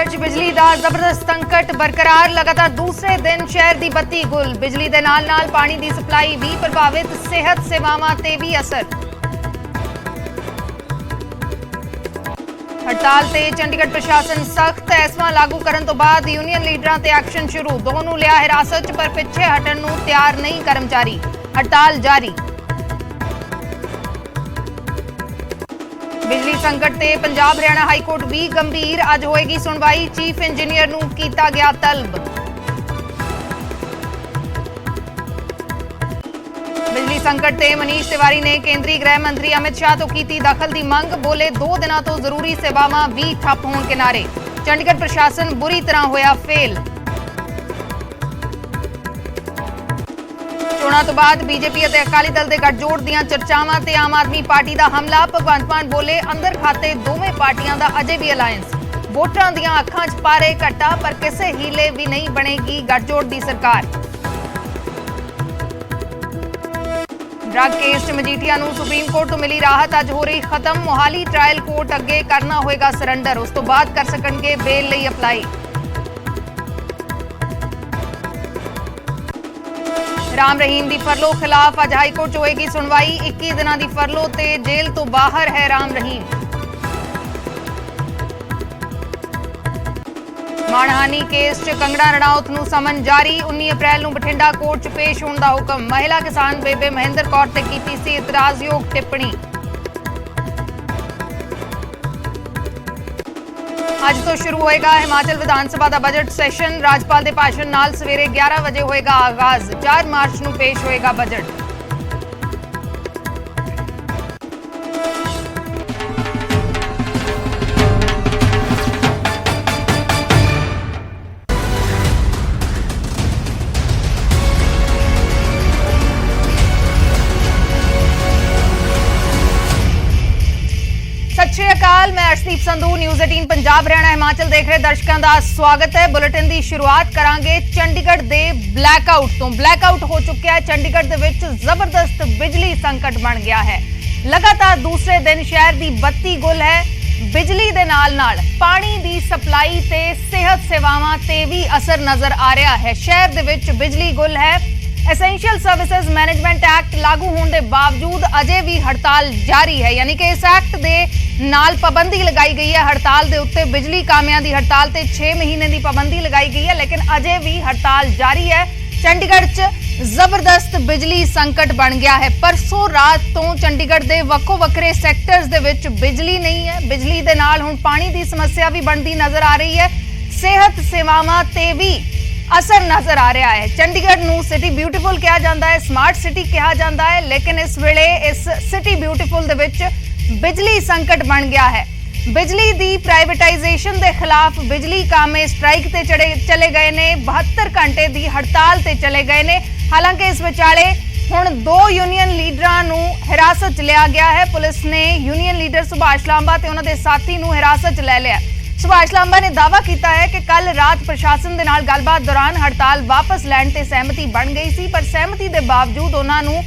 चंडीगढ़ च बिजली का जबरदस्त संकट बरकरार। लगातार दूसरे दिन शहर की बत्ती गुल। बिजली के नाल पानी की सप्लाई भी प्रभावित। सेहत सेवावां ते भी असर। हड़ताल ते चंडीगढ़ प्रशासन सख्त। ऐसवा लागू करने तो बाद यूनियन लीडरां ते एक्शन शुरू। दोनों लिया हिरासत च, पर पिछे हटण नूं तैयार नहीं कर्मचारी। हड़ताल जारी। बिजली संकट ते पंजाब हरियाणा हाईकोर्ट भी गंभीर। अज होएगी सुनवाई। चीफ इंजीनियर नूं कीता गया तलब। बिजली संकट ते मनीष तिवारी ने केंद्रीय गृह मंत्री अमित शाह तो की दखल की मंग। बोले 2 दिनों तो जरूरी सेवावां भी ठप होण किनारे। चंडीगढ़ प्रशासन बुरी तरह होया फेल। चोणां तो बाद बीजेपी और अकाली दल के गठजोड़ दीआं चर्चावां ते आम आदमी पार्टी का हमला। भगवंत मान बोले अंदर खाते दोवें पार्टियां का अजे भी अलायंस। वोटरां दीआं अखां च पारे घट्टा, पर किसी हीले भी नहीं बनेगी गठजोड़ की सरकार। ड्रग केस च मजीठिया नूं सुप्रीम कोर्ट तो मिली राहत। अज हो रही खत्म। मोहाली ट्रायल कोर्ट अगे करना होएगा सरेंडर। उस तो बाद कर सकणगे बेल लई अपलाई। राम रहीम की फरलो खिलाफ अज हाईकोर्ट च होएगी सुनवाई। 21 दिनों की फरलो ते जेल तो बाहर है राम रहीम। मानहानि केस च कंगना रणौत नूं समन जारी। 19 अप्रैल नूं बठिंडा कोर्ट च पेश होने का हुक्म। महिला किसान बेबे महेंद्र कौर ते कीती सी इतराजयोग टिप्पणी। अज तो शुरू होएगा हिमाचल विधानसभा का बजट सैशन। राज्यपाल के भाषण नाल सवेरे 11 बजे होएगा आगाज। 4 मार्च नूं पेश होएगा बजट। सत श्री अकाल, मैं अर्शदीप संधू। न्यूज़ 18 पंजाब हरियाणा हिमाचल देख रहे दर्शकों का स्वागत है। बुलेटिन की शुरुआत करांगे चंडीगढ़ के ब्लैकआउट तो। ब्लैकआउट हो चुका है चंडीगढ़ दे विच। जबरदस्त बिजली संकट बन गया है। लगातार दूसरे दिन शहर की बत्ती गुल है। बिजली के नाल पानी की सप्लाई ते सेहत सेवावां ते भी असर नजर आ रहा है। शहर दे विच बिजली गुल है। एसेंशियल सर्विसेज मैनेजमेंट एक्ट लागू होने के बावजूद अजे भी हड़ताल जारी है। यानी कि इस एक्ट दे नाल पाबंदी लगाई गई है हड़ताल के उत्ते। बिजली कामियां की हड़ताल ते 6 महीने की पाबंदी लगाई गई है, लेकिन अजे भी हड़ताल जारी है। चंडीगढ़ च जबरदस्त बिजली संकट बन गया है। परसों रात तो चंडीगढ़ के वक्खो वक्खरे सैक्टर्स दे विच बिजली नहीं है। बिजली दे नाल हुण पानी की समस्या भी बनती नजर आ रही है। सेहत सेवावां ते भी असर नजर आ रहा है। चंडीगढ़ नूं सिटी ब्यूटीफुल कहा जाता है, स्मार्ट सिटी कहा जाता है, लेकिन इस वेले इस सिटी ब्यूटीफुल दे विच बिजली संकट बन गया है। बिजली दी प्राइवेटाइजेशन के खिलाफ बिजली कामे स्ट्राइक ते चले गए ने। 72 घंटे की हड़ताल ते चले गए ने। हालांकि इस विचाले हुण 2 यूनियन लीडरां नूं हिरासत च लिया गया है। पुलिस ने यूनियन लीडर सुभाष लांबा ते उन्हां दे साथी नूं हिरासत च ले लिया। सुभाष लांबा ने दावा किया है कि कल रात प्रशासन के नाल गलबात दौरान हड़ताल वापस लैण ते सहमति बन गई सी, पर सहमति के बावजूद उन्हां नूं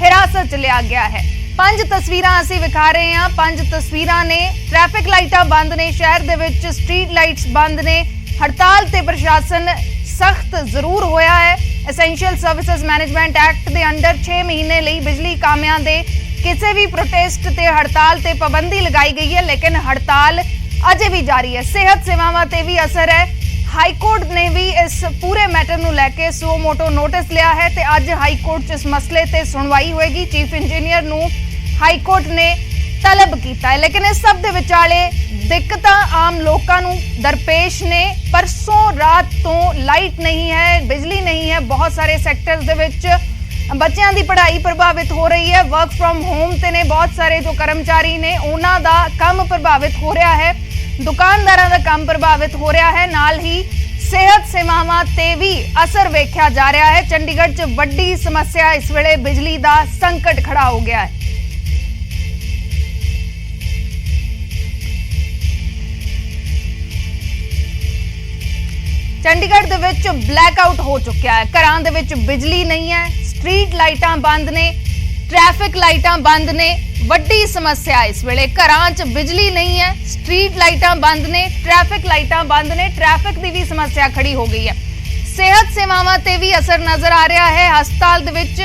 हिरासत च लिया गया है। 5 तस्वीरां असीं विखा रहे हैं। 5 तस्वीरां ने। ट्रैफिक लाइटां बंद ने, शहर दे विच स्ट्रीट लाइट्स बंद ने। हड़ताल ते प्रशासन सख्त जरूर होया है। एसेंशियल सर्विसेज मैनेजमेंट एक्ट के अंडर 6 महीने लई बिजली कामियां दे किसी भी प्रोटेस्ट ते हड़ताल ते पाबंदी लगाई गई है, लेकिन हड़ताल अजे भी जारी है। सेहत सेवावां ते भी असर है। हाईकोर्ट ने भी इस पूरे मैटर नूं लैके सो मोटो नोटिस लिया है ते अज हाईकोर्ट च इस मसले ते सुनवाई होएगी। चीफ इंजीनियर नूं हाईकोर्ट ने तलब किया है, लेकिन इस सब दे विचाले दिक्कतां आम लोकां नूं दरपेश ने। परसों रात तो लाइट नहीं है, बिजली नहीं है। बहुत सारे सैक्टर्स दे विच बच्चों की पढ़ाई प्रभावित हो रही है। वर्क फ्रॉम होम ते ने बहुत सारे जो कर्मचारी ने उन्हां दा काम प्रभावित हो रहा है। दुकानदारां दा काम प्रभावित हो रहा है। नाल ही सेहत सेवावां ते भी असर वेख्या जा रहा है। चंडीगढ़ च वड्डी समस्या इस वेले बिजली दा संकट खड़ा हो गया है। चंडीगढ़ दे विच ब्लैकआउट हो चुका है। घरां दे विच बिजली नहीं है। स्ट्रीट लाइटां बंद ने, ट्रैफिक लाइटां बंद ने। ਵੱਡੀ ਸਮੱਸਿਆ ਇਸ ਵੇਲੇ ਘਰਾਂ 'ਚ ਬਿਜਲੀ ਨਹੀਂ ਹੈ, ਸਟਰੀਟ ਲਾਈਟਾਂ ਬੰਦ ਨੇ, ਟ੍ਰੈਫਿਕ ਲਾਈਟਾਂ ਬੰਦ ਨੇ, ਟ੍ਰੈਫਿਕ ਦੀ ਵੀ ਸਮੱਸਿਆ ਖੜੀ ਹੋ ਗਈ ਹੈ। ਸਿਹਤ ਸੇਵਾਵਾਂ ਤੇ ਵੀ ਅਸਰ ਨਜ਼ਰ ਆ ਰਿਹਾ ਹੈ। ਹਸਪਤਾਲ ਦੇ ਵਿੱਚ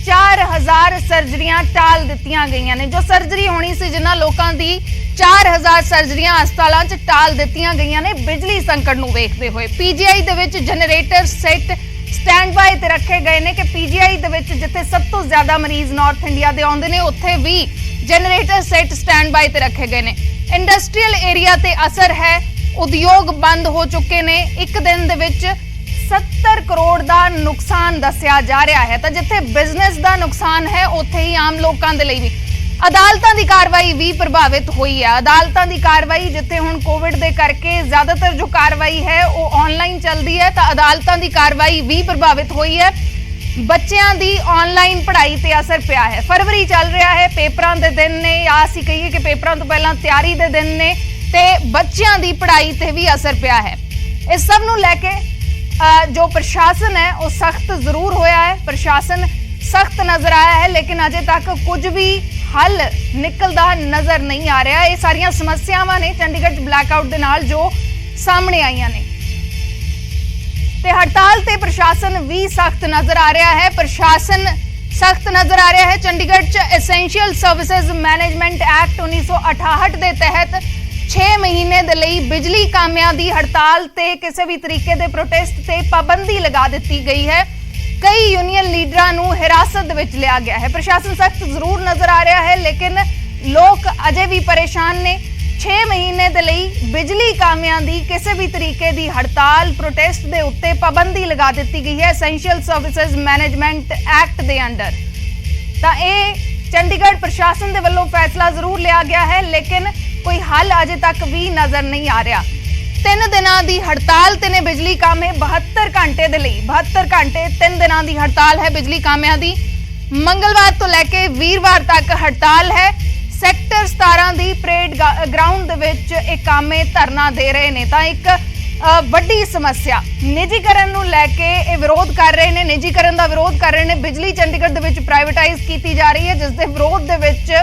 4000 ਸਰਜਰੀਆਂ ਟਾਲ ਦਿੱਤੀਆਂ ਗਈਆਂ ਨੇ। ਜੋ ਸਰਜਰੀ ਹੋਣੀ ਸੀ, ਜਿਨ੍ਹਾਂ ਲੋਕਾਂ ਦੀ 4000 ਸਰਜਰੀਆਂ ਹਸਪਤਾਲਾਂ 'ਚ ਟਾਲ ਦਿੱਤੀਆਂ ਗਈਆਂ ਨੇ ਬਿਜਲੀ ਸੰਕਟ ਨੂੰ ਵੇਖਦੇ ਹੋਏ। ਪੀਜੀਆਈ ਦੇ ਵਿੱਚ ਜਨਰੇਟਰ ਸੈੱਟ ਸਟੈਂਡ ਬਾਈ ਤੇ ਰੱਖੇ ਗਏ ਨੇ ਕਿ ਪੀਜੀਆਈ ਦੇ ਵਿੱਚ ਜਿੱਥੇ ਸਭ ਤੋਂ ਜ਼ਿਆਦਾ ਮਰੀਜ਼ ਨਾਰਥ ਇੰਡੀਆ ਦੇ ਆਉਂਦੇ ਨੇ, ਉੱਥੇ ਵੀ ਜਨਰੇਟਰ ਸੈੱਟ ਸਟੈਂਡ ਬਾਈ ਤੇ ਰੱਖੇ ਗਏ ਨੇ। ਇੰਡਸਟਰੀਅਲ ਏਰੀਆ ਤੇ ਅਸਰ ਹੈ, ਉਦਯੋਗ ਬੰਦ ਹੋ ਚੁੱਕੇ ਨੇ। ਇੱਕ ਦਿਨ ਦੇ ਵਿੱਚ 70 ਕਰੋੜ ਦਾ ਨੁਕਸਾਨ ਦੱਸਿਆ ਜਾ ਰਿਹਾ ਹੈ। ਤਾਂ ਜਿੱਥੇ ਬਿਜ਼ਨਸ ਦਾ ਨੁਕਸਾਨ ਹੈ, ਉੱਥੇ ਹੀ ਆਮ ਲੋਕਾਂ ਦੇ ਲਈ ਵੀ ਅਦਾਲਤਾਂ ਦੀ ਕਾਰਵਾਈ ਵੀ ਪ੍ਰਭਾਵਿਤ ਹੋਈ ਹੈ। ਅਦਾਲਤਾਂ ਦੀ ਕਾਰਵਾਈ ਜਿੱਥੇ ਹੁਣ ਕੋਵਿਡ ਦੇ ਕਰਕੇ ਜ਼ਿਆਦਾਤਰ ਜੋ ਕਾਰਵਾਈ ਹੈ ਉਹ ਆਨਲਾਈਨ ਚੱਲਦੀ ਹੈ, ਤਾਂ ਅਦਾਲਤਾਂ ਦੀ ਕਾਰਵਾਈ ਵੀ ਪ੍ਰਭਾਵਿਤ ਹੋਈ ਹੈ। ਬੱਚਿਆਂ ਦੀ ਆਨਲਾਈਨ ਪੜ੍ਹਾਈ ਤੇ ਅਸਰ ਪਿਆ ਹੈ। ਫਰਵਰੀ ਚੱਲ ਰਿਹਾ ਹੈ, ਪੇਪਰਾਂ ਦੇ ਦਿਨ ਨੇ, ਜਾਂ ਅਸੀਂ ਕਹੀਏ ਕਿ ਪੇਪਰਾਂ ਤੋਂ ਪਹਿਲਾਂ ਤਿਆਰੀ ਦੇ ਦਿਨ ਨੇ, ਤੇ ਬੱਚਿਆਂ ਦੀ ਪੜ੍ਹਾਈ ਤੇ ਵੀ ਅਸਰ ਪਿਆ ਹੈ। ਇਸ ਸਭ ਨੂੰ ਲੈ ਕੇ जो प्रशासन है वो सख्त जरूर होया है, प्रशासन सख्त नजर आया है, लेकिन अजे तक कुछ भी हल निकलता नजर नहीं आ रहा। ये सारियां समस्यावां ने चंडीगढ़ ब्लैकआउट दे नाल जो सामने आईयां ने, ते हड़ताल ते प्रशासन भी सख्त नजर आ रहा है। प्रशासन सख्त नजर आ रहा है। चंडीगढ़ च एसेंशियल सर्विसेज मैनेजमेंट एक्ट 1968 के तहत 6 महीने ਦੇ ਲਈ ਬਿਜਲੀ ਕਾਮਿਆਂ ਦੀ ਹੜਤਾਲ ਤੇ ਕਿਸੇ ਵੀ ਤਰੀਕੇ ਦੇ ਪ੍ਰੋਟੈਸਟ ਤੇ ਪਾਬੰਦੀ ਲਗਾ ਦਿੱਤੀ ਗਈ ਹੈ। ਕਈ ਯੂਨੀਅਨ ਲੀਡਰਾਂ ਨੂੰ ਹਿਰਾਸਤ ਵਿੱਚ ਲਿਆ ਗਿਆ ਹੈ। ਪ੍ਰਸ਼ਾਸਨ ਸਖਤ ਜ਼ਰੂਰ ਨਜ਼ਰ ਆ ਰਿਹਾ ਹੈ, ਲੇਕਿਨ ਲੋਕ ਅਜੇ ਵੀ ਪਰੇਸ਼ਾਨ ਨੇ। 6 ਮਹੀਨੇ ਦੇ ਲਈ ਬਿਜਲੀ ਕਾਮਿਆਂ ਦੀ ਕਿਸੇ ਵੀ ਤਰੀਕੇ ਦੀ ਹੜਤਾਲ ਪ੍ਰੋਟੈਸਟ ਦੇ ਉੱਤੇ ਪਾਬੰਦੀ ਲਗਾ ਦਿੱਤੀ ਗਈ ਹੈ ਐਸੈਂਸ਼ੀਅਲ ਸਰਵਿਸਿਜ਼ ਮੈਨੇਜਮੈਂਟ ਐਕਟ ਦੇ ਅੰਡਰ। ਤਾਂ ਇਹ ਚੰਡੀਗੜ੍ਹ ਪ੍ਰਸ਼ਾਸਨ ਦੇ ਵੱਲੋਂ ਫੈਸਲਾ ਜ਼ਰੂਰ ਲਿਆ ਗਿਆ ਹੈ, ਲੇਕਿਨ कोई हल अजे तक भी नजर नहीं आ रहा। 3 दिनों की हड़ताल ते ने बिजली कामे 72 घंटे दे लई 72 घंटे 3 दिनों की हड़ताल है बिजली कामियां दी। मंगलवार तो लैके वीरवार तक हड़ताल है। सैक्टर 17 की परेड ग्राउंड दे विच इह कामे धरना दे रहे ने। तां एक वड्डी समस्या निजीकरण नूं लैके इह विरोध कर रहे ने, निजीकरण का विरोध कर रहे ने। बिजली चंडीगढ़ दे विच प्राइवेटाइज की जा रही है, जिस दे विरोध दे विच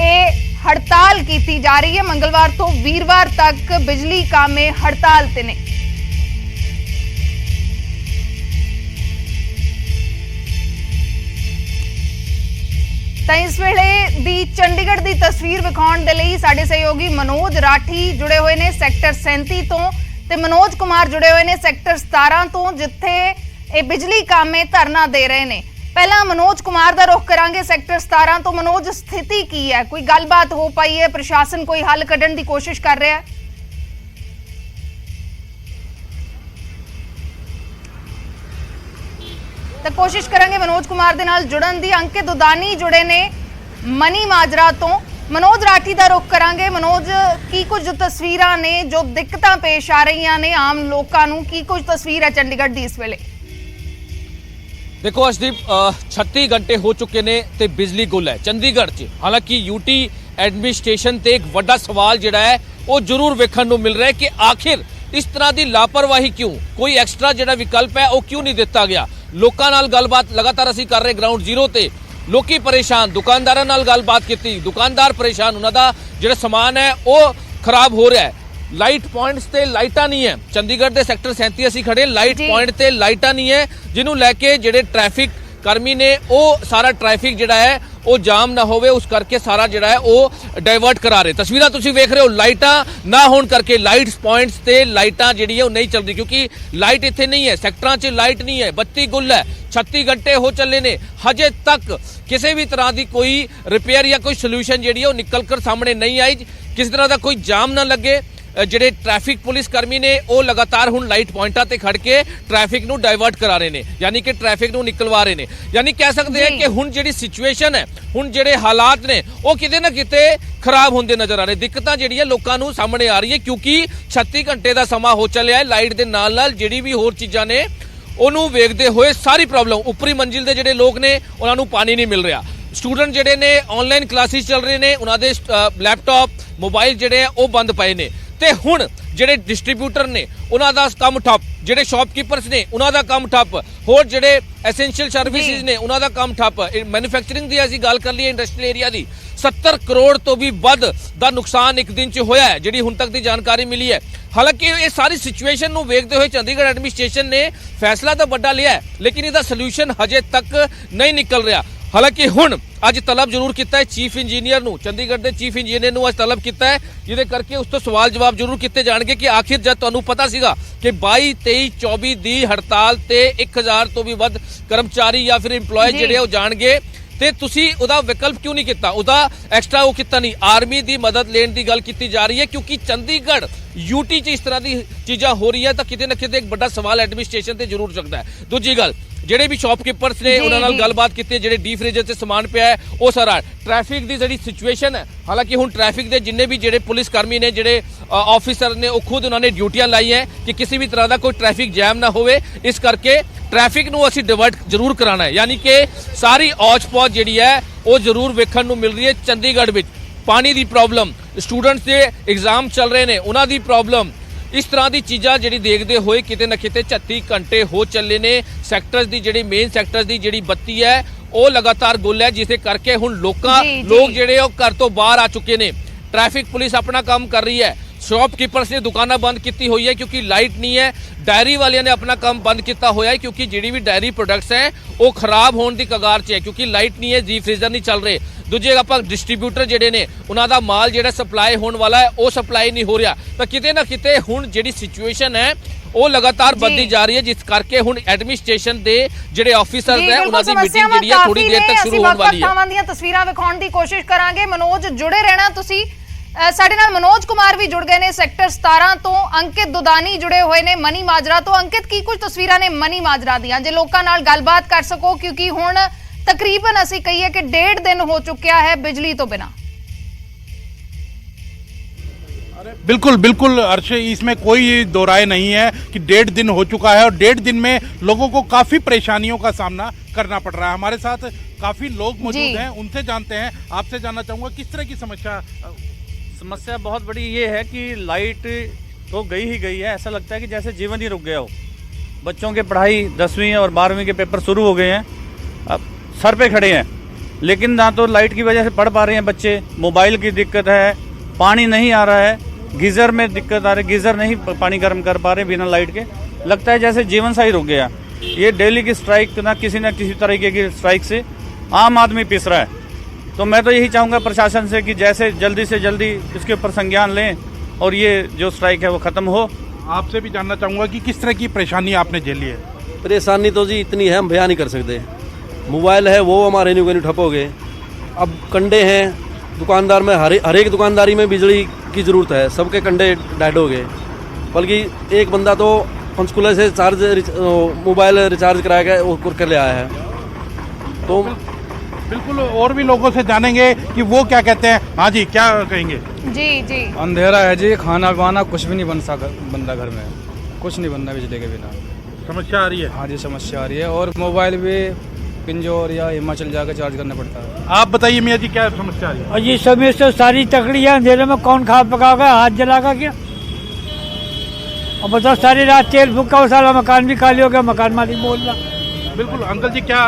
इह हड़ताल की जा रही है। मंगलवार तो वीरवार तक बिजली कामे हड़ताल ते ने। ਤਾਂ ਇਸ ਵੇਲੇ ਦੀ ਚੰਡੀਗੜ੍ਹ ਦੀ ਤਸਵੀਰ ਵਿਖਾਉਣ ਦੇ ਲਈ ਸਾਡੇ ਸਹਿਯੋਗੀ ਮਨੋਜ ਰਾਠੀ ਜੁੜੇ ਹੋਏ ਨੇ ਸੈਕਟਰ 37 ਤੋਂ, ਤੇ ਮਨੋਜ ਕੁਮਾਰ ਜੁੜੇ ਹੋਏ ਨੇ ਸੈਕਟਰ 17 ਤੋਂ, ਜਿੱਥੇ ਇਹ ਬਿਜਲੀ ਕਾਮੇ ਧਰਨਾ ਦੇ ਰਹੇ ਨੇ। ਪਹਿਲਾਂ ਮਨੋਜ ਕੁਮਾਰ ਦਾ ਰੁਖ ਕਰਾਂਗੇ ਸੈਕਟਰ 17 ਤੋਂ। ਮਨੋਜ, ਸਥਿਤੀ ਕੀ ਹੈ? ਕੋਈ ਗੱਲਬਾਤ ਹੋ ਪਾਈ ਹੈ? ਪ੍ਰਸ਼ਾਸਨ ਕੋਈ ਹੱਲ ਕੱਢਣ ਦੀ ਕੋਸ਼ਿਸ਼ ਕਰ ਰਿਹਾ ਹੈ? ਤਾਂ ਕੋਸ਼ਿਸ਼ ਕਰਾਂਗੇ ਮਨੋਜ ਕੁਮਾਰ ਦੇ ਨਾਲ ਜੁੜਨ ਦੀ। ਅੰਕਿਤ ਉਦਾਨੀ ਜੁੜੇ ਨੇ ਮਨੀ ਮਾਜਰਾ ਤੋਂ। ਮਨੋਜ ਰਾਠੀ ਦਾ ਰੁਖ ਕਰਾਂਗੇ। ਮਨੋਜ, ਕੀ ਕੁਝ ਤਸਵੀਰਾਂ ਨੇ ਜੋ ਦਿੱਕਤਾਂ ਪੇਸ਼ ਆ ਰਹੀਆਂ ਨੇ ਆਮ ਲੋਕਾਂ ਨੂੰ? ਕੀ ਕੁਝ ਤਸਵੀਰ ਹੈ ਚੰਡੀਗੜ੍ਹ ਦੀ ਇਸ ਵੇਲੇ? देखो अर्शदीप, 36 घंटे हो चुके ने ते बिजली गुल है चंडीगढ़ च। हालांकि यूटी एडमिनिस्ट्रेशन ते एक वड्डा सवाल जिहड़ा है वो जरूर वेखण नूं मिल रहा है कि आखिर इस तरह की लापरवाही क्यों, कोई एक्सट्रा जिहड़ा विकल्प है वो क्यों नहीं दिता गया। लोकां नाल गलबात लगातार असीं कर रहे ग्राउंड जीरो ते, लोकी परेशान, दुकानदारां नाल गलबात कीती, दुकानदार परेशान, उन्हां दा जिहड़ा समान है वो खराब हो रहा है। लाइट पॉइंट्स ते लाइटां नहीं है। चंडीगढ़ के सैक्टर 37 असीं खड़े, लाइट पॉइंट ते लाइटां नहीं है, जिन्हों लैके जिहड़े ट्रैफिक कर्मी ने वो सारा ट्रैफिक जिहड़ा है वो जाम ना होवे, उस करके सारा जिहड़ा है वो डाइवर्ट करा रहे। तस्वीरां तुसीं वेख रहे हो, लाइटां ना होण करके लाइट्स पॉइंट्स ते लाइटां जिहड़ी है वो नहीं चल रही, क्योंकि लाइट इत्थे नहीं है, सैक्टरां 'च लाइट नहीं है, बत्ती गुल है। 36 घंटे हो चले ने, हजे तक किसी भी तरह की कोई रिपेयर या कोई सोल्यूशन जिहड़ी है वो निकल कर सामने नहीं आई। किसी तरह का कोई जाम ना लगे। ਜਿਹੜੇ ट्रैफिक पुलिस कर्मी ने वो लगातार हुण लाइट पॉइंटां ते खड़ के ट्रैफिक नूं डाइवर्ट करा रहे ने, यानी कि ट्रैफिक नूं निकलवा रहे ने। यानी कह सकते हैं कि हुण जिहड़ी सिचुएशन है, हुण जिहड़े हालात ने वो किते ना किते खराब होंदे नजर आ रहे। दिक्कतां जिहड़ियां लोकां नूं सामने आ रही है, क्योंकि 36 घंटे दा समा हो चलिया है। लाइट दे नाल नाल जिहड़ी भी होर चीज़ां ने ਉਹਨੂੰ ਵੇਖਦੇ ਹੋਏ ਸਾਰੀ ਪ੍ਰੋਬਲਮ, ਉੱਪਰੀ ਮੰਜ਼ਿਲ ਦੇ ਜਿਹੜੇ ਲੋਕ ਨੇ ਉਹਨਾਂ ਨੂੰ ਪਾਣੀ ਨਹੀਂ ਮਿਲ ਰਿਹਾ। ਸਟੂਡੈਂਟ ਜਿਹੜੇ ਨੇ ਆਨਲਾਈਨ ਕਲਾਸਿਸ ਚੱਲ ਰਹੇ ਨੇ, ਉਹਨਾਂ ਦੇ ਲੈਪਟਾਪ ਮੋਬਾਈਲ ਜਿਹੜੇ ਆ ਉਹ ਬੰਦ ਪਏ ਨੇ। ਤੇ ਹੁਣ ਜਿਹੜੇ ਡਿਸਟ੍ਰੀਬਿਊਟਰ ਨੇ ਉਹਨਾਂ ਦਾ ਕੰਮ ਠੱਪ, ਜਿਹੜੇ ਸ਼ਾਪਕੀਪਰਸ ਨੇ ਉਹਨਾਂ ਦਾ ਕੰਮ ਠੱਪ, ਹੋਰ ਜਿਹੜੇ ਐਸੈਂਸ਼ੀਅਲ ਸਰਵਿਸਿਜ਼ ਨੇ ਉਹਨਾਂ ਦਾ ਕੰਮ ਠੱਪ। ਮੈਨੂਫੈਕਚਰਿੰਗ ਦੀ ਅਸੀਂ ਗੱਲ ਕਰ ਲਈਏ, ਇੰਡਸਟਰੀਅਲ ਏਰੀਆ ਦੀ, 70 ਕਰੋੜ ਤੋਂ ਵੀ ਵੱਧ ਦਾ ਨੁਕਸਾਨ ਇੱਕ ਦਿਨ 'ਚ ਹੋਇਆ ਹੈ, ਜਿਹੜੀ ਹੁਣ ਤੱਕ ਦੀ ਜਾਣਕਾਰੀ ਮਿਲੀ ਹੈ। ਹਾਲਾਂਕਿ ਇਹ ਸਾਰੀ ਸਿਚੁਏਸ਼ਨ ਨੂੰ ਵੇਖਦੇ ਹੋਏ ਚੰਡੀਗੜ੍ਹ ਐਡਮਿਨਿਸਟ੍ਰੇਸ਼ਨ ਨੇ ਫੈਸਲਾ ਤਾਂ ਵੱਡਾ ਲਿਆ ਹੈ, ਲੇਕਿਨ ਇਹਦਾ ਸੋਲੂਸ਼ਨ ਹਜੇ ਤੱਕ ਨਹੀਂ ਨਿਕਲ ਰਿਹਾ। ਹਾਲਾਂਕਿ ਹੁਣ ਅੱਜ ਤਲਬ ਜ਼ਰੂਰ ਕੀਤਾ ਹੈ ਚੀਫ ਇੰਜੀਨੀਅਰ ਨੂੰ, ਚੰਡੀਗੜ੍ਹ ਦੇ ਚੀਫ ਇੰਜੀਨੀਅਰ ਨੂੰ ਅੱਜ ਤਲਬ ਕੀਤਾ ਹੈ, ਜਿਹਦੇ ਕਰਕੇ ਉਸ ਤੋਂ ਸਵਾਲ ਜਵਾਬ ਜ਼ਰੂਰ ਕੀਤੇ ਜਾਣਗੇ ਕਿ ਆਖਿਰ ਜਦ ਤੁਹਾਨੂੰ ਪਤਾ ਸੀਗਾ ਕਿ 22, 23, 24 ਦੀ ਹੜਤਾਲ ਤੇ 1000 ਤੋਂ ਵੀ ਵੱਧ ਕਰਮਚਾਰੀ ਜਾਂ ਫਿਰ EMPLOYE ਜਿਹੜੇ ਉਹ ਜਾਣਗੇ ਤੇ ਤੁਸੀਂ ਉਹਦਾ ਵਿਕਲਪ ਕਿਉਂ ਨਹੀਂ ਕੀਤਾ, ਉਹਦਾ ਐਕਸਟਰਾ ਉਹ ਕੀਤਾ ਨਹੀਂ। ਆਰਮੀ ਦੀ ਮਦਦ ਲੈਣ ਦੀ ਗੱਲ ਕੀਤੀ ਜਾ ਰਹੀ ਹੈ, ਕਿਉਂਕਿ ਚੰਡੀਗੜ੍ਹ यूटी च इस तरह की चीज़ा हो रही है तो किते ना किते एक बड़ा सवाल एडमिनिस्ट्रेशन से जरूर चुकता है। दूजी गल ਜਿਹੜੇ ਵੀ ਸ਼ਾਪਕੀਪਰਸ ਨੇ ਉਹਨਾਂ ਨਾਲ ਗੱਲਬਾਤ ਕੀਤੀ, ਜਿਹੜੇ ਡੀਪ ਫ੍ਰੀਜ਼ਰ 'ਚ ਸਮਾਨ ਪਿਆ ਹੈ ਉਹ ਸਾਰਾ ਟ੍ਰੈਫਿਕ ਦੀ ਜਿਹੜੀ ਸਿਚੁਏਸ਼ਨ ਹੈ। ਹਾਲਾਂਕਿ ਹੁਣ ਟ੍ਰੈਫਿਕ ਦੇ ਜਿੰਨੇ ਵੀ ਜਿਹੜੇ ਪੁਲਿਸ ਕਰਮੀ ਨੇ, ਜਿਹੜੇ ਆਫੀਸਰ ਨੇ, ਉਹ ਖੁਦ ਉਹਨਾਂ ਨੇ ਡਿਊਟੀਆਂ ਲਾਈਆਂ ਕਿ ਕਿਸੇ ਵੀ ਤਰ੍ਹਾਂ ਦਾ ਕੋਈ ਟ੍ਰੈਫਿਕ ਜੈਮ ਨਾ ਹੋਵੇ। ਇਸ ਕਰਕੇ ਟ੍ਰੈਫਿਕ ਨੂੰ ਅਸੀਂ ਡਿਵਰਟ ਜ਼ਰੂਰ ਕਰਾਣਾ ਹੈ, ਯਾਨੀ ਕਿ ਸਾਰੀ ਔਚ-ਪੌਚ ਜਿਹੜੀ ਹੈ ਉਹ ਜ਼ਰੂਰ ਵੇਖਣ ਨੂੰ ਮਿਲ ਰਹੀ ਹੈ। ਚੰਡੀਗੜ੍ਹ ਵਿੱਚ ਪਾਣੀ ਦੀ ਪ੍ਰੋਬਲਮ, ਸਟੂਡੈਂਟਸ ਦੇ ਐਗਜ਼ਾਮ ਚੱਲ ਰਹੇ ਨੇ ਉਹਨਾਂ ਦੀ ਪ੍ਰੋਬਲਮ, इस तरह की चीज़ा जी देखते हुए किते ना किते 36 घंटे हो चले ने। सैक्टर्स की जी मेन सैक्टर्स की जी बत्ती है वो लगातार गुल है, जिस करके हुण लोग जेडे घर तो बाहर आ चुके ने। ट्रैफिक पुलिस अपना काम कर रही है, शॉपकीपर्स ने दुकाना बंद की हुई है क्योंकि लाइट नहीं है। डायरी वाले ने अपना काम बंद किया हुआ है क्योंकि जी भी डायरी प्रोडक्ट्स हैं वो खराब होने की कगार च है क्योंकि लाइट नहीं है, डी फ्रीजर नहीं चल रहे। दूजे आप डिस्ट्रीब्यूटर जेडे ने उन्हों का माल जो सप्लाई होने वाला है वो सप्लाई नहीं हो रहा। तो किते ना किते हुण जिहड़ी सिचुएशन है वो लगातार बढ़ती जा रही है, जिस करके हुण एडमिनिस्ट्रेशन के जिहड़े ऑफिसर है उन्हां दी मीटिंग जिहड़ी है थोड़ी देर तक शुरू होने वाली है। थावां दीयां तस्वीरां विखाउण दी कोशिश करांगे। मनोज जुड़े रहना तुसी साडे नाल। मनोज कुमार भी जुड़ गए ने सेक्टर 17 तो, अंकित दुदानी जुड़े हुए ने मनी माजरा तो। अंकित की कुछ तस्वीरां ने मनी माजरा दियां जे लोकां नाल गलबात कर सको, क्योंकि हुण तकरीबन असीं कहिए कि 1.5 दिन हो चुका है बिजली तो बिना। बिल्कुल बिल्कुल अर्शे, इसमें कोई दो राय नहीं है कि 1.5 दिन हो चुका है और 1.5 दिन में लोगों को काफी परेशानियों का सामना करना पड़ रहा है। हमारे साथ काफी लोग मौजूद हैं, उनसे जानते हैं। आपसे जानना चाहूंगा किस तरह की समस्या बहुत बड़ी ये है कि लाइट तो गई ही गई है, ऐसा लगता है कि जैसे जीवन ही रुक गया हो। बच्चों के पढ़ाई 10वीं और 12वीं के पेपर शुरू हो गए हैं, अब सर पे खड़े हैं, लेकिन ना तो लाइट की वजह से पढ़ पा रहे हैं बच्चे, मोबाइल की दिक्कत है, पानी नहीं आ रहा है, गीज़र में दिक्कत आ रही, गीज़र नहीं पानी गर्म कर पा रहे बिना लाइट के। लगता है जैसे जीवन सा ही रुक गया। ये डेली की स्ट्राइक ना किसी तरीके की स्ट्राइक से आम आदमी पिस रहा है। तो मैं तो यही चाहूँगा प्रशासन से कि जैसे जल्दी से जल्दी इसके ऊपर संज्ञान लें और ये जो स्ट्राइक है वो ख़त्म हो। आपसे भी जानना चाहूँगा कि किस तरह की परेशानी आपने झेली है। परेशानी तो जी इतनी है हम बयान नहीं कर सकते। मोबाइल है वो हमारे न्यू ठप हो गए, अब कंडे हैं दुकानदार में, हर एक दुकानदारी में बिजली की ज़रूरत है, सबके कंडे डेड हो गए। बल्कि एक बंदा तो पंचकूला से मोबाइल रिचार्ज कराया गया वो कर ले आया है। तो बिल्कुल और भी लोगों से जानेंगे कि वो क्या कहते हैं। हाँ जी, क्या कहेंगे? जी जी, अंधेरा है जी, खाना वाना कुछ भी नहीं बनता घर में, कुछ नहीं बनना बिजली के बिना। समस्या आ रही है? हाँ जी समस्या आ रही है, और मोबाइल भी पिंजौर या हिमाचल जाकर चार्ज करना पड़ता है। आप बताइए मियाँ जी, क्या समस्या आ रही है? और ये समस्या सारी तकड़ी है, अंधेरे में कौन खा पकाएगा, हाथ जलाएगा क्या? और बताओ सारी रात तेल फूका हो, सारा मकान भी खाली हो गया, मकान मालिक बोल रहा। बिल्कुल अंकल जी, क्या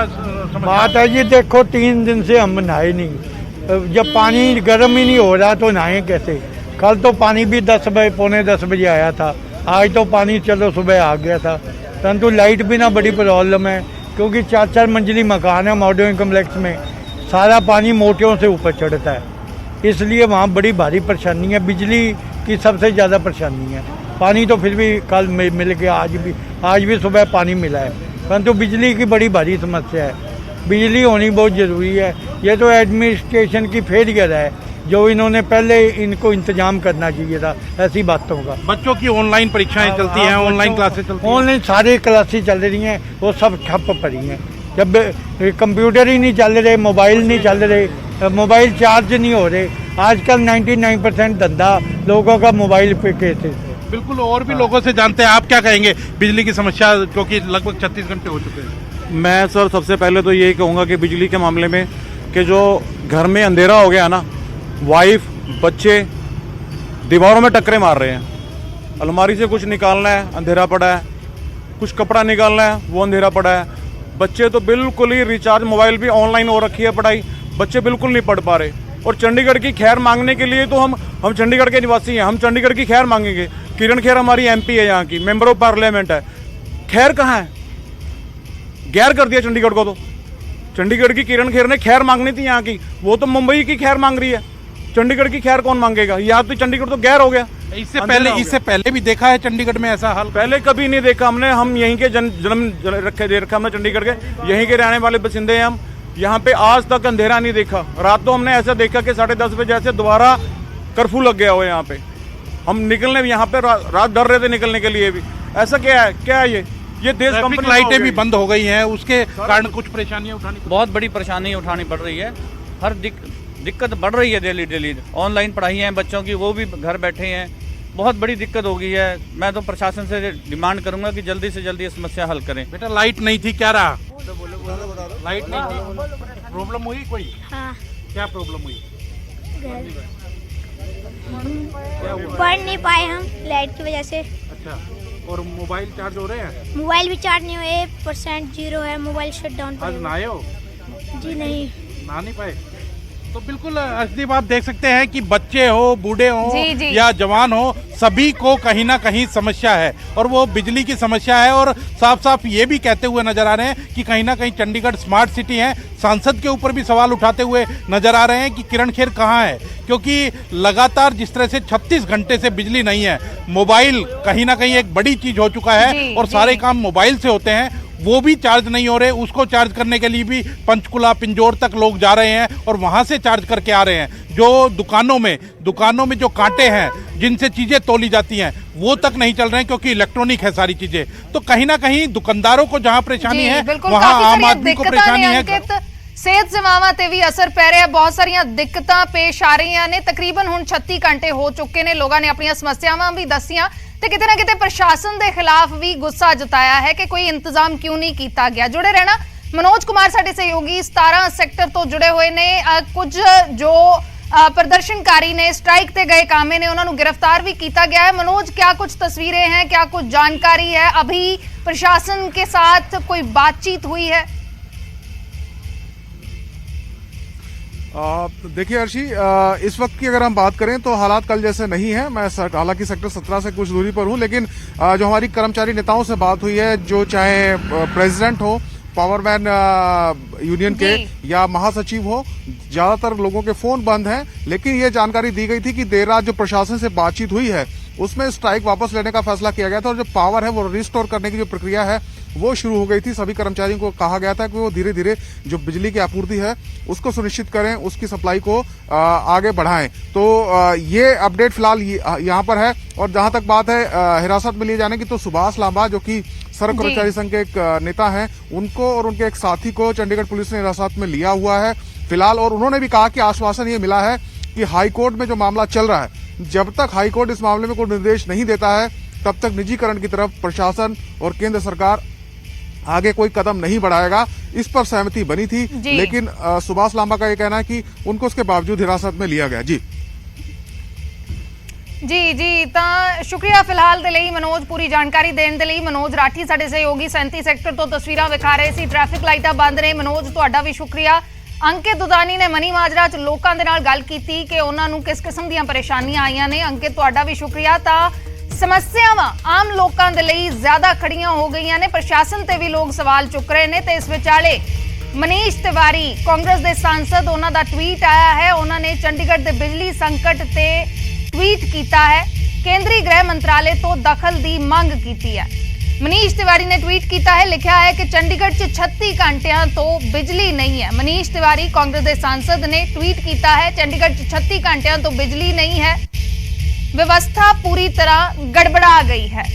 बात है जी, देखो 3 दिन से हम नहाए नहीं, जब पानी गर्म ही नहीं हो रहा तो नहाए कैसे? कल तो पानी भी 10 बजे पौने 10 बजे आया था, आज तो पानी चलो सुबह आ गया था। परंतु लाइट भी ना बड़ी प्रॉब्लम है, क्योंकि 4-4 मंजिली मकान है मॉडर्न कम्प्लेक्स में, सारा पानी मोटियों से ऊपर चढ़ता है, इसलिए वहाँ बड़ी भारी परेशानी है। बिजली की सबसे ज़्यादा परेशानी है। पानी तो फिर भी कल मिल गया, आज भी सुबह पानी मिला है, परंतु बिजली की बड़ी भारी समस्या है। बिजली होनी बहुत ज़रूरी है। ये तो एडमिनिस्ट्रेशन की फेलियर है, जो इन्होंने पहले इनको इंतजाम करना चाहिए था ऐसी बातों का। बच्चों की ऑनलाइन परीक्षाएं चलती हैं, ऑनलाइन क्लासेस चलती हैं, ऑनलाइन सारी क्लासेस चल रही हैं, वो सब ठप पड़ी हैं। जब कंप्यूटर ही नहीं चल रहे, मोबाइल नहीं चल रहे, मोबाइल चार्ज नहीं हो रहे। आजकल 99% धंधा लोगों का मोबाइल पे केसेस। बिल्कुल और भी लोगों से जानते हैं। आप क्या कहेंगे बिजली की समस्या, क्योंकि लगभग 36 घंटे हो चुके हैं? मैं सर सबसे पहले तो यही कहूँगा कि बिजली के मामले में कि जो घर में अंधेरा हो गया ना, वाइफ बच्चे दीवारों में टक्करें मार रहे हैं। अलमारी से कुछ निकालना है अंधेरा पड़ा है, कुछ कपड़ा निकालना है वो अंधेरा पड़ा है। बच्चे तो बिल्कुल ही रिचार्ज, मोबाइल भी ऑनलाइन हो रखी है पढ़ाई, बच्चे बिल्कुल नहीं पढ़ पा रहे। और चंडीगढ़ की खैर मांगने के लिए तो हम चंडीगढ़ के निवासी हैं, हम चंडीगढ़ की खैर मांगेंगे। किरण खेर हमारी एमपी है, यहाँ की मेंबर ऑफ पार्लियामेंट है, खैर कहाँ है? गैर कर दिया चंडीगढ़ को। तो चंडीगढ़ की किरण खेर ने खैर मांगनी थी यहाँ की, वो तो मुंबई की खैर मांग रही है। चंडीगढ़ की खैर कौन मांगेगा? यहाँ तो चंडीगढ़ तो गैर हो गया। इससे पहले भी देखा है चंडीगढ़ में ऐसा हाल? पहले कभी नहीं देखा हमने। हम यहीं के जन्म दे रखा हमने चंडीगढ़ के, यहीं के रहने वाले बसिंदे हैं हम। यहाँ पे आज तक अंधेरा नहीं देखा। रात तो हमने ऐसा देखा कि 10:30 बजे ऐसे दोबारा कर्फ्यू लग गया हो यहाँ पे। हम निकलने भी यहाँ पे रात डर रहे थे निकलने के लिए भी। ऐसा क्या है ये देश कंपनी लाइटें भी बंद हो गई हैं, उसके कारण कुछ परेशानियां उठानी बहुत बड़ी परेशानी उठानी पड़ रही है। हर दिक्कत बढ़ रही है डेली। ऑनलाइन पढ़ाई है बच्चों की, वो भी घर बैठे हैं। बहुत बड़ी दिक्कत हो गई है। मैं तो प्रशासन से डिमांड करूंगा कि जल्दी से जल्दी ये समस्या हल करें। बेटा लाइट नहीं थी, क्या रहा? लाइट नहीं थी, प्रॉब्लम हुई कोई? हाँ, क्या प्रॉब्लम हुई? पढ़ नहीं पाए हम लाइट की वजह से। अच्छा, और मोबाइल चार्ज हो रहे हैं? मोबाइल भी चार्ज नहीं हुए, 1% 0 है, मोबाइल शट डाउन। आज नहाए हो? जी नहीं, नहा नहीं पाए। तो बिल्कुल अर्शदीप, आप देख सकते हैं कि बच्चे हो, बूढ़े हो जी। या जवान हो, सभी को कहीं ना कहीं समस्या है, और वो बिजली की समस्या है। और साफ साफ ये भी कहते हुए नजर आ रहे हैं कि कहीं ना कहीं चंडीगढ़ स्मार्ट सिटी है। सांसद के ऊपर भी सवाल उठाते हुए नजर आ रहे हैं कि किरण खेर कहाँ है, क्योंकि लगातार जिस तरह से 36 घंटे से बिजली नहीं है, मोबाइल कहीं ना कहीं एक बड़ी चीज हो चुका है और सारे काम मोबाइल से होते हैं, वो भी चार्ज नहीं हो रहे। उसको चार्ज करने के लिए भी पंचकुला, पिंजौर तक लोग जा रहे हैं और वहां से चार्ज करके आ रहे हैं। जो दुकानों में जो कांटे हैं जिनसे चीजें तोली जाती हैं, वो तक नहीं चल रहे हैं, क्योंकि इलेक्ट्रॉनिक है सारी चीजें। तो कहीं ना कहीं दुकानदारों को जहां परेशानी है, वहां आम आदमी को परेशानी है। ਸਿਹਤ ਸੇਵਾਵਾਂ ਤੇ ਵੀ ਅਸਰ ਪੈ ਰਿਹਾ। ਬਹੁਤ ਸਾਰੀਆਂ ਦਿੱਕਤਾਂ ਪੇਸ਼ ਆ ਰਹੀਆਂ ਨੇ। ਤਕਰੀਬਨ ਹੁਣ 36 ਘੰਟੇ ਹੋ ਚੁੱਕੇ ਨੇ। ਲੋਕਾਂ ਨੇ ਆਪਣੀਆਂ ਸਮੱਸਿਆਵਾਂ ਵੀ ਦੱਸੀਆਂ ਤੇ ਕਿਤੇ ਨਾ ਕਿਤੇ ਪ੍ਰਸ਼ਾਸਨ ਦੇ ਖਿਲਾਫ ਵੀ ਗੁੱਸਾ ਜਤਾਇਆ ਹੈ ਕਿ ਕੋਈ ਇੰਤਜ਼ਾਮ ਕਿਉਂ ਨਹੀਂ ਕੀਤਾ ਗਿਆ। ਜੁੜੇ ਰਹਿਣਾ। ਮਨੋਜ ਕੁਮਾਰ ਸਾਡੇ ਸਹਿਯੋਗੀ 17 ਸੈਕਟਰ ਤੋਂ ਜੁੜੇ ਹੋਏ ਨੇ। ਕੁਝ ਜੋ प्रदर्शनकारी ने, स्ट्राइक ते गए कामे ने, उन्होंने गिरफ्तार भी किया गया है। मनोज, क्या कुछ तस्वीरें हैं, क्या कुछ जानकारी है? अभी प्रशासन के साथ कोई बातचीत हुई है? देखिए अर्शी, इस वक्त की अगर हम बात करें तो हालात कल जैसे नहीं है। मैं हालांकि सेक्टर 17 से कुछ दूरी पर हूं, लेकिन जो हमारी कर्मचारी नेताओं से बात हुई है, जो चाहे प्रेसिडेंट हो, पावरमैन यूनियन के या महासचिव हो, ज्यादातर लोगों के फोन बंद हैं। लेकिन ये जानकारी दी गई थी कि देर रात जो प्रशासन से बातचीत हुई है, उसमें स्ट्राइक वापस लेने का फैसला किया गया था और जो पावर है वो रिस्टोर करने की जो प्रक्रिया है वो शुरू हो गई थी। सभी कर्मचारियों को कहा गया था कि वो धीरे धीरे जो बिजली की आपूर्ति है उसको सुनिश्चित करें, उसकी सप्लाई को आगे बढ़ाएं। तो ये अपडेट फिलहाल यहाँ पर है। और जहां तक बात है हिरासत में लिए जाने की, तो सुभाष लांबा जो कि सड़क कर्मचारी संघ के एक नेता हैं, उनको और उनके एक साथी को चंडीगढ़ पुलिस ने हिरासत में लिया हुआ है फिलहाल। और उन्होंने भी कहा कि आश्वासन ये मिला है कि हाईकोर्ट में जो मामला चल रहा है, जब तक हाईकोर्ट इस मामले में कोई निर्देश नहीं देता है, तब तक निजीकरण की तरफ प्रशासन और केंद्र सरकार आगे कोई कदम नहीं बढ़ाएगा। इस पर सहमति बनी थी, लेकिन सुभाष लांबा का ये कहना है कि उनको उसके बावजूद हिरासत में लिया गया। जी ਤਾਂ ਸ਼ੁਕਰੀਆ ਫਿਲਹਾਲ ਦੇ ਲਈ ਮਨੋਜ, ਪੂਰੀ ਜਾਣਕਾਰੀ ਦੇਣ ਦੇ ਲਈ। ਮਨੋਜ ਰਾਠੀ ਸਾਡੇ ਸਹਿਯੋਗੀ 37 ਸੈਕਟਰ ਤੋਂ ਤਸਵੀਰਾਂ ਵਿਖਾ ਰਹੇ ਸੀ। ਟ੍ਰੈਫਿਕ ਲਾਈਟਾਂ ਬੰਦ ਨੇ। ਮਨੋਜ, ਤੁਹਾਡਾ ਵੀ ਸ਼ੁਕਰੀਆ। ਅੰਕਿਤ ਦੁਦਾਨੀ ਨੇ ਮਨੀ ਮਾਜਰਾ 'ਚ ਲੋਕਾਂ ਦੇ ਨਾਲ ਗੱਲ ਕੀਤੀ ਕਿ ਉਹਨਾਂ ਨੂੰ ਕਿਸ ਕਿਸਮ ਦੀਆਂ ਪਰੇਸ਼ਾਨੀਆਂ ਆਈਆਂ ਨੇ। ਅੰਕਿਤ, ਤੁਹਾਡਾ ਵੀ ਸ਼ੁਕਰੀਆ। ਤਾਂ ਸਮੱਸਿਆਵਾਂ ਆਮ ਲੋਕਾਂ ਦੇ ਲਈ ਜ਼ਿਆਦਾ ਖੜੀਆਂ ਹੋ ਗਈਆਂ ਨੇ। ਪ੍ਰਸ਼ਾਸਨ ਤੇ ਵੀ ਲੋਕ ਸਵਾਲ ਚੁੱਕ ਰਹੇ ਨੇ। ਤੇ ਇਸ ਵਿਚਾਲੇ ਮਨੀਸ਼ ਤਿਵਾਰੀ, ਕਾਂਗਰਸ ਦੇ ਸਾਂਸਦ, ਉਹਨਾਂ ਦਾ ਟਵੀਟ ਆਇਆ ਹੈ। ਉਹਨਾਂ ਨੇ ਚੰਡੀਗੜ੍ਹ ਦੇ ਬਿਜਲੀ ਸੰਕਟ ਤੇ ट्वीट किया है, केंद्रीय गृह मंत्रालय तो दखल की मांग की है। मनीष तिवारी ने ट्वीट किया है, लिखा है कि चंडीगढ़ च 36 घंटिया तो बिजली नहीं है। मनीष तिवारी कांग्रेस के सांसद ने ट्वीट किया है, चंडीगढ़ च 36 घंटिया तो बिजली नहीं है, व्यवस्था पूरी तरह गड़बड़ा गई है।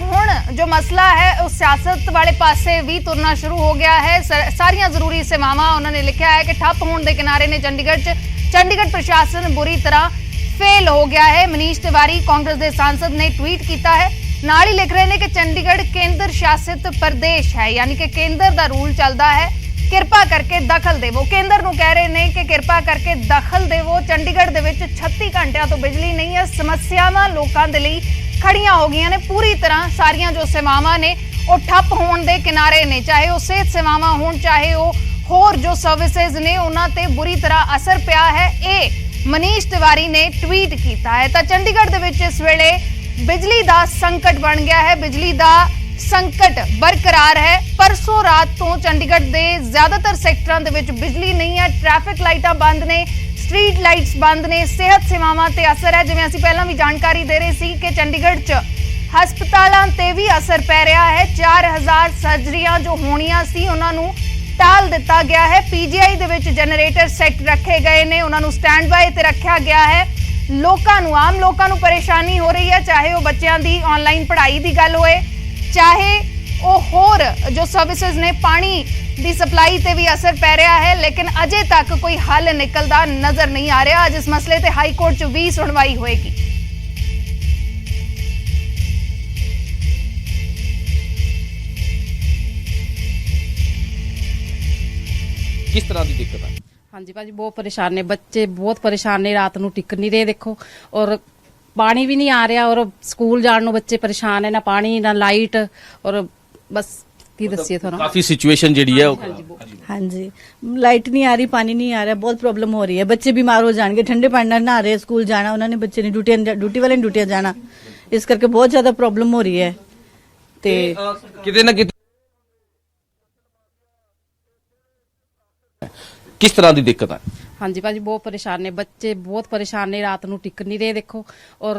हुण जो मसला है उस सियासत वाले पासे भी तुरना शुरू हो गया है। सारियां जरूरी सेवावां, उन्होंने लिखा है कि ठप होने के किनारे ने चंडीगढ़ च। चंडीगढ़ प्रशासन बुरी तरह फेल हो गया है। मनीष तिवारी कांग्रेस के सांसद ने ट्वीट किया है। नाल ही लिख रहे हैं कि चंडीगढ़ केंद्र शासित प्रदेश है, यानी कि केंद्र का रूल चलता है, किरपा करके दखल देवो। केंद्र नूं कह रहे हैं कि किरपा करके दखल देवो। चंडीगढ़ दे विच 36 घंटिया तो बिजली नहीं है। समस्यावां लोकां दे लई खड़ियां हो गईयां ने। पूरी तरह सारियां जो सेवावां ने वो ठप होण दे किनारे ने, चाहे वो सेहत सेवावां होण, चाहे वो ਹੋਰ ਜੋ ਸਰਵਿਸਿਜ਼ ਨੇ ਉਹਨਾਂ ਤੇ ਬੁਰੀ ਤਰ੍ਹਾਂ ਅਸਰ ਪਿਆ ਹੈ। ਇਹ ਮਨੀਸ਼ ਤਿਵਾਰੀ ਨੇ ਟਵੀਟ ਕੀਤਾ ਹੈ। ਤਾਂ ਚੰਡੀਗੜ੍ਹ ਦੇ ਵਿੱਚ ਇਸ ਵੇਲੇ ਬਿਜਲੀ ਦਾ ਸੰਕਟ ਬਣ ਗਿਆ ਹੈ। ਬਿਜਲੀ ਦਾ ਸੰਕਟ ਬਰਕਰਾਰ ਹੈ। परसों रात तो चंडीगढ़ के ज्यादातर सैक्टरां दे विच बिजली नहीं है। ट्रैफिक लाइटां बंद ने, स्ट्रीट लाइट्स बंद ने, सेहत सेवावां ते असर है। जिवें असीं पहलां भी जानकारी दे रहे सी कि चंडीगढ़ च हस्पतालां ते भी असर पै रहा है। 4000 सर्जरियां जो होणियां सी उन्हां नूं टाल दिता गया है। पीजीआई दे विच जनरेटर सैट रखे गए ने, उन्हां नूं स्टैंड बाय ते रखा गया है। लोकां नूं, आम लोकां नूं परेशानी हो रही है, चाहे वो बच्चों की ऑनलाइन पढ़ाई की गल होए, चाहे वो होर जो सर्विसेज ने, पानी की सप्लाई ते भी असर पै रहा है। लेकिन अजे तक कोई हल निकलता नजर नहीं आ रहा। अज इस मसले ते हाई कोर्ट च भी सुनवाई होएगी। किस तरह की दिक्कत है? हाँ जी भाजी, बहुत परेशान ने बच्चे, बहुत परेशान ने, रात नूं टिक नहीं रहे देखो, और पानी भी नहीं आ रहा, और स्कूल जाने बच्चे परेशान है, ना पानी ना लाइट, और बस की दसिए थोड़ा काफी सिचुएशन जी है। हाँ जी, लाइट नहीं आ रही, पानी नहीं आ रहा, बहुत प्रॉब्लम हो रही है। बच्चे बीमार हो जाएंगे, ठंडे पानी ना नहा रहे, स्कूल जाना, उन्होंने बच्चे ने ड्यूटी वाले ने ड्यूटियां जाना, इस करके बहुत ज्यादा प्रॉब्लम हो रही है। ते किते ना किते किस तरह की दिक्कत है? हाँ जी भाजी, बहुत परेशान ने बच्चे, बहुत परेशान ने, रात नूं टिक नहीं रहे देखो, और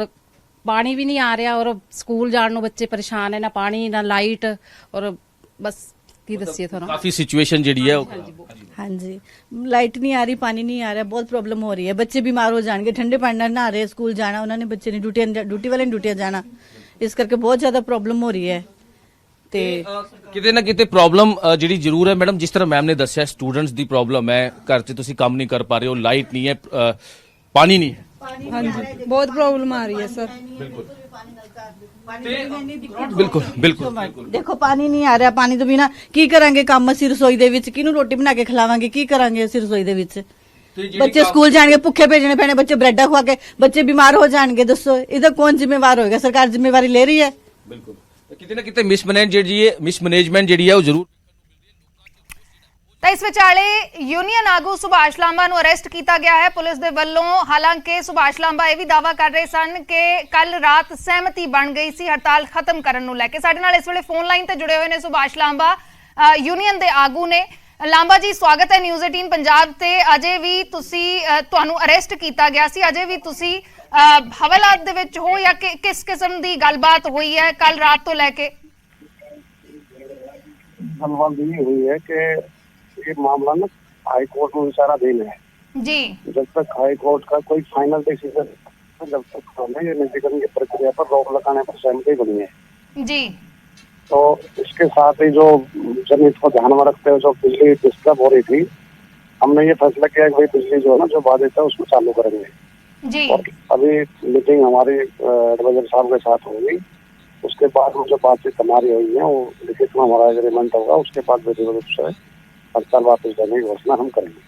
पानी भी नहीं आ रहा, और स्कूल जाने बच्चे परेशान है, ना पानी ना लाइट, और बस की दसिए थोड़ा काफी सिचुएशन जी है। हाँ जी, लाइट नहीं आ रही, पानी नहीं आ रहा, बहुत प्रॉब्लम हो रही है। बच्चे बीमार हो जाएंगे, ठंडे पानी ना नहा रहे, स्कूल जाना, उन्होंने बच्चे ने ड्यूटी वाले ने ड्यूटियां जाना, इस करके बहुत ज्यादा प्रॉब्लम हो रही है। ते किते ना किते प्रॉब्लम जी जरूर है मैडम। जिस तरह मैम ने दसिया, स्टूडेंट्स की प्रॉब्लम है, घर च तुसीं काम नहीं कर पा रहे हो, लाइट नहीं है, पानी नहीं है। हाँ जी, बहुत प्रॉब्लम आ रही है सर। बिल्कुल बिल्कुल देखो पानी नहीं आ रहा, पानी तो बिना की करांगे काम ਅਸੀਂ ਰਸੋਈ ਦੇ ਵਿੱਚ, ਕਿਹਨੂੰ ਰੋਟੀ ਬਣਾ ਕੇ ਖਿਲਾਵਾਂਗੇ, ਕੀ ਕਰਾਂਗੇ ਅਸੀਂ ਰਸੋਈ ਦੇ ਵਿੱਚ। ਬੱਚੇ ਸਕੂਲ ਜਾਣਗੇ, ਭੁੱਖੇ ਭੇਜਣੇ ਪੈਣੇ, ਬੱਚੇ ਬ੍ਰੈਡਾਂ ਖਵਾ ਕੇ ਬੱਚੇ ਬਿਮਾਰ ਹੋ ਜਾਣਗੇ। ਦੱਸੋ ਇਹਦਾ ਕੌਣ ਜ਼ਿੰਮੇਵਾਰ ਹੋਏਗਾ? ਸਰਕਾਰ ਜ਼ਿੰਮੇਵਾਰੀ ਲੈ ਰਹੀ ਹੈ। ਬਿਲकुल, किते ना किते मिसमैनेजमेंट जी है वो जरूर। ਤਾਂ ਇਸ ਵਿਚਾਲੇ ਯੂਨੀਅਨ ਆਗੂ ਸੁਭਾਸ਼ ਲਾਂਬਾ ਨੂੰ ਅਰੈਸਟ ਕੀਤਾ ਗਿਆ ਹੈ ਪੁਲਿਸ ਦੇ ਵੱਲੋਂ। ਹਾਲਾਂਕਿ ਸੁਭਾਸ਼ ਲਾਂਬਾ ਇਹ ਵੀ ਦਾਅਵਾ ਕਰ ਰਹੇ ਸਨ ਕਿ ਕੱਲ ਰਾਤ ਸਹਿਮਤੀ ਬਣ ਗਈ ਸੀ ਹੜਤਾਲ ਖਤਮ ਕਰਨ ਨੂੰ ਲੈ ਕੇ। ਸਾਡੇ ਨਾਲ ਇਸ ਵੇਲੇ ਫੋਨ ਲਾਈਨ ਤੇ ਜੁੜੇ ਹੋਏ ਨੇ ਸੁਭਾਸ਼ ਲਾਂਬਾ, ਯੂਨੀਅਨ ਦੇ ਆਗੂ ਨੇ। ਲਾਂਬਾ ਜੀ, ਸਵਾਗਤ ਹੈ ਨਿਊਜ਼ 18 ਪੰਜਾਬ ਤੇ। ਅਜੇ ਵੀ ਤੁਹਾਨੂੰ ਅਰੈਸਟ ਕੀਤਾ ਗਿਆ ਸੀ, ਅਜੇ ਵੀ ਤੁਸੀਂ ਹਵਾਲਾਤ ਦੇ ਵਿੱਚ ਹੋ ਜਾਂ ਕਿਸ ਕਿਸਮ ਦੀ ਗੱਲਬਾਤ ਹੋਈ ਹੈ ਕੱਲ ਰਾਤ ਤੋਂ ਲੈ ਕੇ? ਗੱਲਬਾत ये हुई है कि ये मामला ना हाई कोर्ट में विचाराधीन है जी। जब तक हाई कोर्ट का कोई फाइनल डिसीजन, जब तक हमें ये निजीकरण की प्रक्रिया पर रोक लगाने पर सहमति बनी है जी। तो इसके साथ ही जो जनहित को ध्यान में रखते हुए जो बिजली डिस्टर्ब हो रही थी, हमने ये फैसला किया कि भाई बिजली जो है ना, जो बाधित है उसको चालू करेंगे जी। और अभी मीटिंग हमारी एडवाइजर साहब के साथ होगी, उसके बाद जो बातचीत हमारी हुई है वो लिखित में हमारा एग्रीमेंट होगा, उसके बाद विधिवत रूप से हड़ताल वापस जाने की घोषणा हम करेंगे।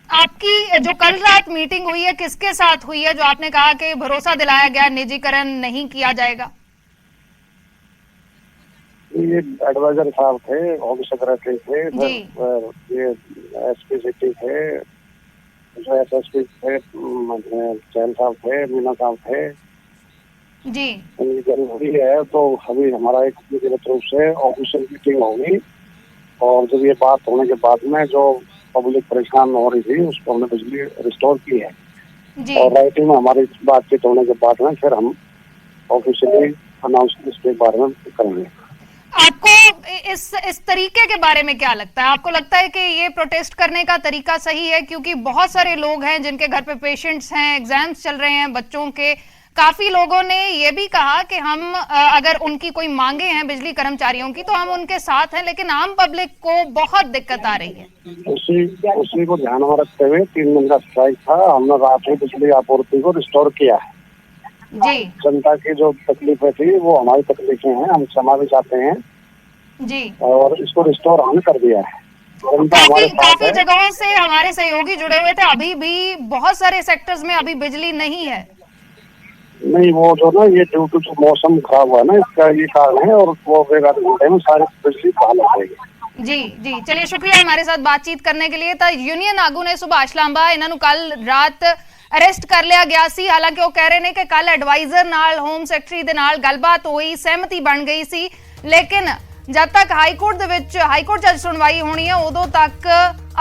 आपकी जो कल रात मीटिंग हुई है किसके साथ हुई है, जो आपने कहा कि भरोसा दिलाया गया निजीकरण नहीं किया जाएगा? ये एडवाइजर साहब थे, होम सेक्रेटरी थे, ये एसपी सिटी थे, जो एसएसपी थे, चैन साहब थे, मीना साहब थे जी। जरूरी है तो अभी हमारा एक व्यक्तिगत रूप से ऑफिशियल मीटिंग होगी, और जब ये बात होने के बाद में जो पब्लिक परेशान हो रही थी उसको हमने बिजली रिस्टोर की है जी। और राइटिंग में हमारी बातचीत होने के बाद में फिर हम ऑफिशियली अनाउंस इसके बारे में करेंगे। आपको इस तरीके के बारे में क्या लगता है? आपको लगता है कि ये प्रोटेस्ट करने का तरीका सही है? क्योंकि बहुत सारे लोग हैं जिनके घर पे पेशेंट्स हैं, एग्जाम्स चल रहे हैं बच्चों के। काफी लोगों ने ये भी कहा कि हम अगर उनकी कोई मांगे हैं बिजली कर्मचारियों की तो हम उनके साथ हैं, लेकिन आम पब्लिक को बहुत दिक्कत आ रही है। उसी को ध्यान में रखते हुए 3 दिन का स्ट्राइक था, हमने रात में बिजली आपूर्ति को रिस्टोर किया है जी। जनता की जो तकलीफें थी वो हमारी तकलीफें हैं, हम क्षमा भी चाहते हैं जी, और इसको रिस्टोर हमने कर दिया है। काफी जगहों से हमारे सहयोगी जुड़े हुए थे, अभी भी बहुत सारे सेक्टर्स में अभी बिजली नहीं है नहीं, वो जो ना ये ड्यू टू मौसम खराब हुआ है ना, इसका ये कारण है। और वो आधे घंटे में सारी बिजली बहाल हो जाएगी। जी, चलिए शुक्रिया हमारे साथ बातचीत करने के लिए। ਤਾਂ यूनियन आगू ने सुभाष लांबा ਇਹਨਾਂ ਨੂੰ ਕੱਲ ਰਾਤ ਅਰੈਸਟ ਕਰ ਲਿਆ ਗਿਆ ਸੀ। ਹਾਲਾਂਕਿ ਉਹ ਕਹਿ ਰਹੇ ਨੇ ਕਿ ਕੱਲ ਐਡਵਾਈਜ਼ਰ ਨਾਲ ਹੋਮ ਸੈਕਟਰੀ ਦੇ ਨਾਲ ਗੱਲਬਾਤ ਹੋਈ, ਸਹਿਮਤੀ ਬਣ ਗਈ ਸੀ, ਲੇਕਿਨ ਜਦ ਤੱਕ ਹਾਈ ਕੋਰਟ ਦੇ ਵਿੱਚ ਹਾਈ ਕੋਰਟ 'ਚ ਸੁਣਵਾਈ ਹੋਣੀ ਹੈ ਉਦੋਂ ਤੱਕ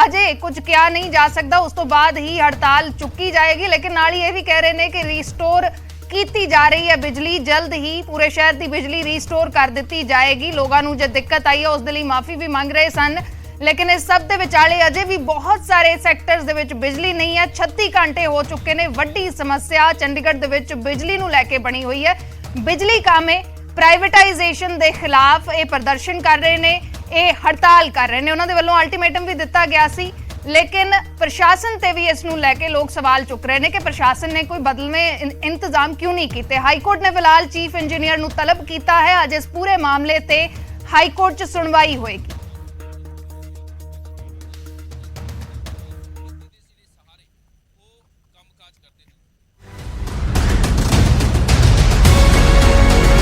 ਅਜੇ ਕੁਝ ਕਿਹਾ ਨਹੀਂ ਜਾ ਸਕਦਾ। ਉਸ ਤੋਂ ਬਾਅਦ ਹੀ ਹੜਤਾਲ ਚੁੱਕੀ ਜਾਏਗੀ। ਲੇਕਿਨ ਨਾਲ ਹੀ ਇਹ ਵੀ ਕਹਿ ਰਹੇ ਨੇ ਕਿ ਰੀਸਟੋਰ ਕੀਤੀ ਜਾ ਰਹੀ ਹੈ ਬਿਜਲੀ, ਜਲਦ ਹੀ ਪੂਰੇ ਸ਼ਹਿਰ ਦੀ ਬਿਜਲੀ ਰੀਸਟੋਰ ਕਰ ਦਿੱਤੀ ਜਾਏਗੀ। ਲੋਕਾਂ ਨੂੰ ਜੇ ਦਿੱਕਤ ਆਈ ਹੈ ਉਸ ਦੇ ਲਈ ਮਾਫੀ ਵੀ ਮੰਗ ਰਹੇ ਸਨ। ਲੇਕਿਨ ਇਸ ਸਭ ਦੇ ਵਿਚਾਲੇ ਅਜੇ ਵੀ ਬਹੁਤ ਸਾਰੇ ਸੈਕਟਰਸ ਦੇ ਵਿੱਚ ਬਿਜਲੀ ਨਹੀਂ ਹੈ। 36 ਘੰਟੇ ਹੋ ਚੁੱਕੇ ਨੇ। ਵੱਡੀ ਸਮੱਸਿਆ ਚੰਡੀਗੜ੍ਹ ਦੇ ਵਿੱਚ ਬਿਜਲੀ ਨੂੰ ਲੈ ਕੇ ਬਣੀ ਹੋਈ ਹੈ। ਬਿਜਲੀ ਕਾਮੇ ਪ੍ਰਾਈਵੇਟਾਈਜੇਸ਼ਨ ਦੇ ਖਿਲਾਫ ਇਹ ਪ੍ਰਦਰਸ਼ਨ ਕਰ ਰਹੇ ਨੇ, ਇਹ ਹੜਤਾਲ ਕਰ ਰਹੇ ਨੇ। ਉਹਨਾਂ ਦੇ ਵੱਲੋਂ ਅਲਟੀਮੇਟਮ ਵੀ ਦਿੱਤਾ ਗਿਆ ਸੀ, ਲੇਕਿਨ ਪ੍ਰਸ਼ਾਸਨ ਤੇ ਵੀ ਇਸ ਨੂੰ ਲੈ ਕੇ ਲੋਕ ਸਵਾਲ ਚੁੱਕ ਰਹੇ ਨੇ ਕਿ ਪ੍ਰਸ਼ਾਸਨ ਨੇ ਕੋਈ ਬਦਲਵੇਂ ਇੰਤਜ਼ਾਮ ਕਿਉਂ ਨਹੀਂ ਕੀਤੇ। ਹਾਈ ਕੋਰਟ ਨੇ ਫਿਲਹਾਲ ਚੀਫ ਇੰਜੀਨੀਅਰ ਨੂੰ ਤਲਬ ਕੀਤਾ ਹੈ। ਅੱਜ ਇਸ ਪੂਰੇ ਮਾਮਲੇ ਤੇ ਹਾਈ ਕੋਰਟ 'ਚ ਸੁਣਵਾਈ ਹੋਏਗੀ।